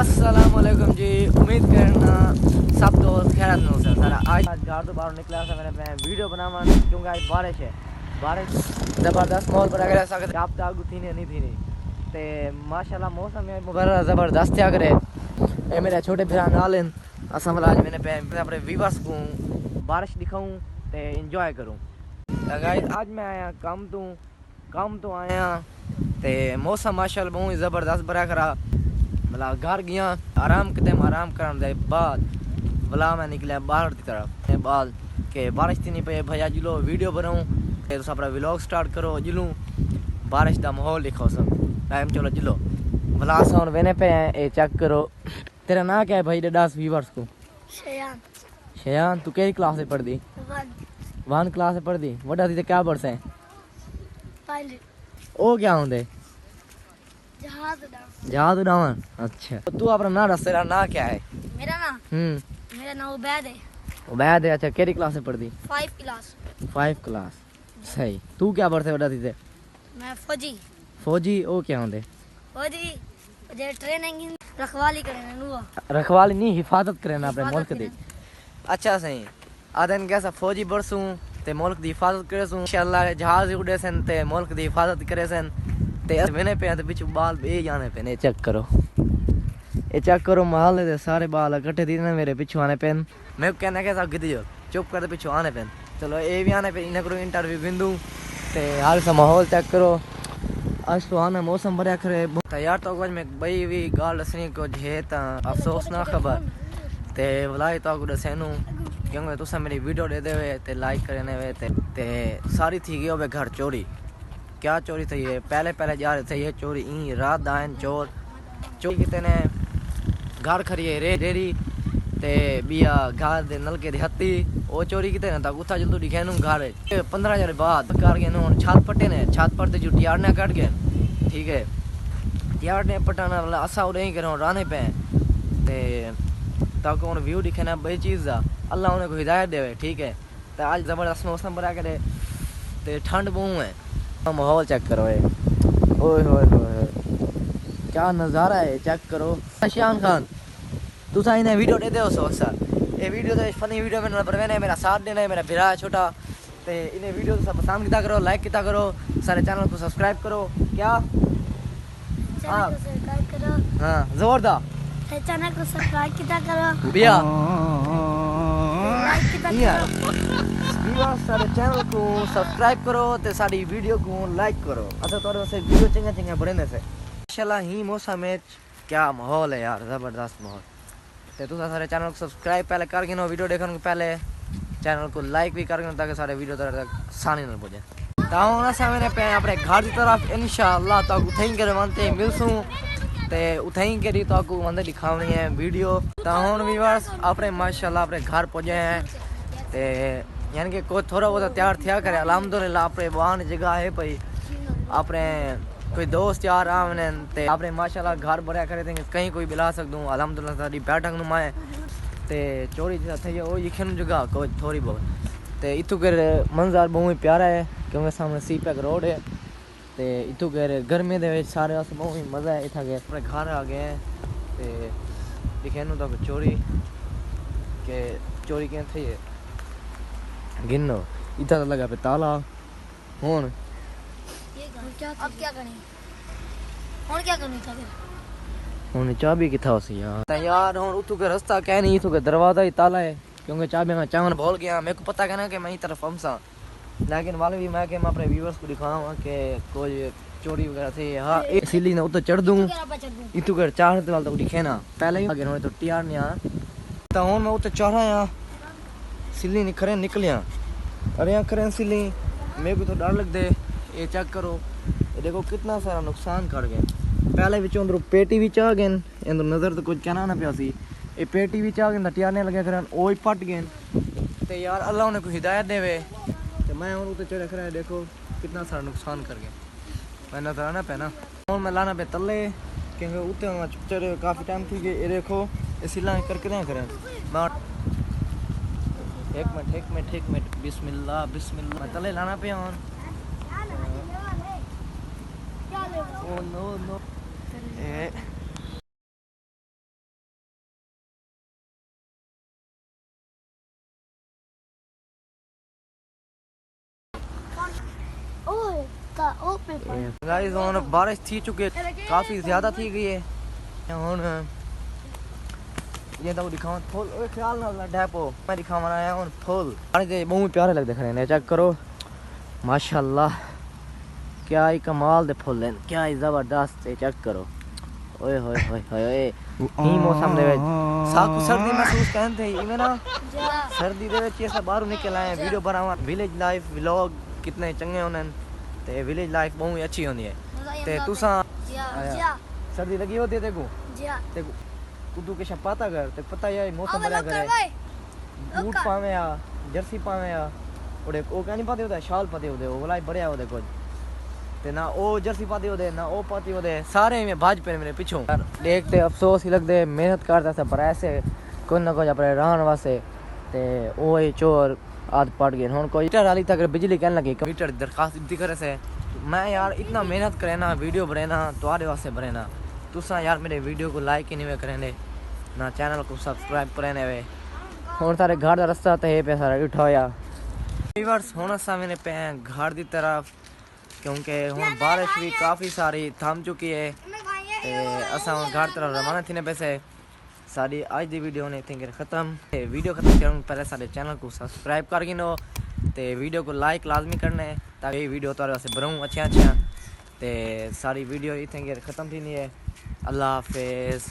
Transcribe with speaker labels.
Speaker 1: अस्सलामुअलैकुम जी। उम्मीद करना सब दोस्त खैर में हो सारा। आज घर तो बाहर निकला था मैंने वीडियो बनावा क्योंकि आज बारिश है। बारिश ज़बरदस्त माहौल पर अगर ऐसा आप ताकू थी नहीं थी नहीं ते माशाल्लाह मौसम है मुबरक ज़बरदस्त क्या करे। ये मेरे छोटे भरा नाल असा वाला आज मैंने अपने व्यूअर्स को बारिश दिखाऊं ते इंजॉय करूं। गाइस आज मैं आया काम तो आया ते मौसम माशाल्लाह बहुत ज़बरदस्त बरा करा। भला घर गया आराम करने के बाद भला मैं निकला बाहर की तरफ बाद के बारिश थी नहीं पे भैया जिलो वीडियो बनाऊं फिर अपना व्लॉग स्टार्ट करो जिलूं बारिश का माहौल दिखाओ सब टाइम चलो जिलो भला और वेने पे ए चेक करो। तेरा नाम क्या है भाई डास व्यूअर्स को?
Speaker 2: शयान।
Speaker 1: शयान तू कई क्लास से पढ़दी? 1 क्लास से पढ़दी। वड्डा थी ते क्या पढ़से?
Speaker 2: पायलट।
Speaker 1: ओ क्या होंदे? जहाज उड़ावन। अच्छा तू अपना नाम दस, तेरा नाम क्या है?
Speaker 2: मेरा नाम मेरा नाम उबैद है।
Speaker 1: उबैद है। अच्छा केरी क्लास से पढ़दी?
Speaker 2: 5 क्लास।
Speaker 1: 5 क्लास सही। तू क्या पढ़ते वड्डा थी ते?
Speaker 2: मैं फौजी।
Speaker 1: फौजी ओ क्या होंदे?
Speaker 2: फौजी जे ट्रेनिंग रखवाली करने नुआ।
Speaker 1: रखवाली नहीं हिफाजत करना अपने मुल्क दी। अच्छा सही आदन कैसा फौजी बरसूं ते मुल्क दी हिफाजत करेसूं इंशाल्लाह। जहाज उड़े सन ते मुल्क दी हिफाजत करे सन ते मैंने पे पिछू बाल बे जाने पे ने चेक करो। ये चेक करो महल दे सारे बाल इकट्ठे थी मेरे पिछू आने पेन। मैं कहना कैसा गिद जो चुप कर पिछू आने पेन। चलो ये भी आने पे इन्हें करो इंटरव्यू बिंदु ते हाल सा माहौल चेक करो। आज तो आना मौसम बढ़िया करे यार। तो कुछ मैं बई भी गाल दसनी कुछ है ता अफसोस ना खबर ते बुलाई तो को दसेनू क्योंकि तुसा मेरी वीडियो दे देवे ते लाइक करने वे ते सारी थी गई होवे घर चोरी। क्या चोरी थी है? पहले जा रहे थे ये चोरी ई रात दान चोरी कितने ने घर खरीए रेरी ते बिया घर दे नलके दे हत्ती ओ चोरी कितने ने तक उथा जल्दी दिखे नु घर 15 दिन बाद कर गए नु छत पट्टे ने छत पर ते जुटी यार ने कट गए। ठीक है यार ने पटाना वाला असा उड़े ही करो राने पे ते तक उन व्यू दिखे ना बड़ी चीज दा अल्लाह उन्हें को हिदायत देवे। ठीक है ते आज जबरदस्त मौसम बना करे ते ठंड बहुत है। माहौल चेक करो ये ओए होए होए क्या नज़ारा है चेक करो। शान खान तुसा इन्हें वीडियो दे दो सो सर ये वीडियो तो फनी वीडियो में पर मैंने मेरा साथ देना है। मेरा भिरा है छोटा ते इन्हें वीडियो सब पसंद किया करो लाइक किया करो सारे चैनल को सब्सक्राइब करो। क्या हाँ हाँ जोरदार
Speaker 2: चैनल को सब्सक्राइब किया करो
Speaker 1: भैया सारे चैनल को सब्सक्राइब करो ते सारी वीडियो को लाइक करो। अच्छा तो वैसे वीडियो चंगा बने से माशाल्लाह ही मौसम में क्या माहौल है यार ज़बरदस्त माहौल। ते तुसा सारे चैनल को सब्सक्राइब पहले कर गिनो वीडियो देखने को पहले चैनल को लाइक भी कर गिनो ताकि सारे वीडियो तक आसानी न पहुंचे। ताऊ असा मैंने पे अपने घर की तरफ इंशाल्लाह तक उठें कर वनते मिलसूं ते उठें करी तो को वंदे दिखावनी है वीडियो। ताऊ व्यूअर्स अपने माशाल्लाह अपने घर पहुंचे हैं ते यानी कि कोई थोड़ा बहुत तैयार थिया करे अल्हम्दुलिल्लाह अपने वाहन जगह है भाई अपने कोई दोस्त यार आने ते अपने माशाल्लाह घर बढ़िया करे थे कहीं कोई बिला सकूँ अल्हम्दुलिल्लाह सारी बैठक नुमाए ते चोरी थे वो यकीन जगह कोई थोड़ी बहुत ते इतु कर मंजर बहुत ही प्यारा है क्योंकि सामने सीपैक रोड है ते इतु कर गर्मी दे सारे वास्ते बहुत ही मज़ा है। इतना गए अपने घर आ गए हैं ते दिखे तो चोरी क्या थी गिनो इतना तो लगा पे ताला हूँ
Speaker 2: अब क्या करें और क्या करनी था
Speaker 1: हूँ चाबी किथा सी यार हूँ उतू के रास्ता क्या नहीं इतू के दरवाजा ही ताला है क्योंकि चाबी मैं चावन भूल गया। मेरे को पता कहना कि मैं इस तरफ फंसा लेकिन वाले भी मैं अपने व्यूअर्स को दिखाऊंगा कि कोई चोरी वगैरह थी। हाँ इसीलिए ना उतर चढ़ दूँ इतू कर चार वाल तो दिखे ना पहले ही आगे तो टीआर नहीं आ तो हूँ मैं उतर चढ़ा यहाँ सिली निखरे निकलिया अरे यहाँ करें सिली मेरे को तो डर लग दे। ये चेक करो ये देखो कितना सारा नुकसान कर गए। पहले बिचों अंदर पेटी भी आ गए अंदर नज़र तो कुछ कहना ना पिया सी ये पेटी भी आ गए टियारने लगे करन ओ ही पट गए तो यार अल्लाह उन्हें को हिदायत देवे तो मैं और उतर चढ़ कर देखो कितना सारा नुकसान कर गए। मैं नजर आना पे ना और मैं लाना पे तले क्योंकि उतर चढ़े काफ़ी टाइम थी गए। ये देखो ये सिला करके ना करें मैं एक मिनट बिस्मिल्लाह मैं तले लाना पे ऑन ओ नो गाइस हुन बारिश थी चुकी है, काफी ज्यादा थी गई है हुन ये तो दिखाऊं फूल। ओए ख्याल ना डैपो मैं दिखावन आया हुन फूल पानी दे बहुत प्यारे लगते खड़े ने। चेक करो माशाल्लाह क्या ही कमाल दे फुल हैं, क्या ही जबरदस्त है। चेक करो ओए होए होए होए ई मौसम दे विच साकू सर्दी महसूस करते इवें ना सर्दी दे विच ऐसा बाहर निकल आए वीडियो बनावा। विलेज लाइफ व्लॉग कितने चंगे होने ते विलेज लाइफ बहुत अच्छी होंदी है। ते तुसा सर्दी लगी होती है देखो ते तू के पता कर ते पता है मौसम बड़ा करे बूट पावे या जर्सी पावे या ओडे ओ क्या नहीं पाते होता शाल पाते होते ओ वाला बढ़िया होते कुछ ते ना ओ जर्सी पाते होते ना ओ पाते होते सारे में भाज पे मेरे पीछे देखते अफसोस ही लगदे मेहनत करता से पर ऐसे कोई ना कोई अपने रहन वास्ते ते ओ ही चोर आद पट गए। हुन कोई मीटर वाली तक बिजली कहने लगी मीटर दरखास्त दी करे से मैं यार इतना मेहनत करे ना वीडियो बने ना तुम्हारे वास्ते बने ना तुसा यार मेरे वीडियो को लाइक ही नहीं करें ना चैनल को सब्सक्राइब करें वे। हुन सारे घर का रास्ता ते पे सारा उठाया व्यूअर्स हुन असा मैंने पे घर की तरफ क्योंकि हुन बारिश भी काफ़ी सारी थम चुकी है ते असा हुन घर तरफ रवाना थी पैसे सारी आज की वीडियो ने थिंक खत्म वीडियो खत्म करने पहले सारे चैनल को सब्सक्राइब कर गिनो ते वीडियो को लाइक लाजमी करना है ताकि वीडियो तुम्हारे वास्ते बनाऊँ अच्छा ते सारी वीडियो इतने खत्म थी नहीं है। अल्लाह हाफिज़।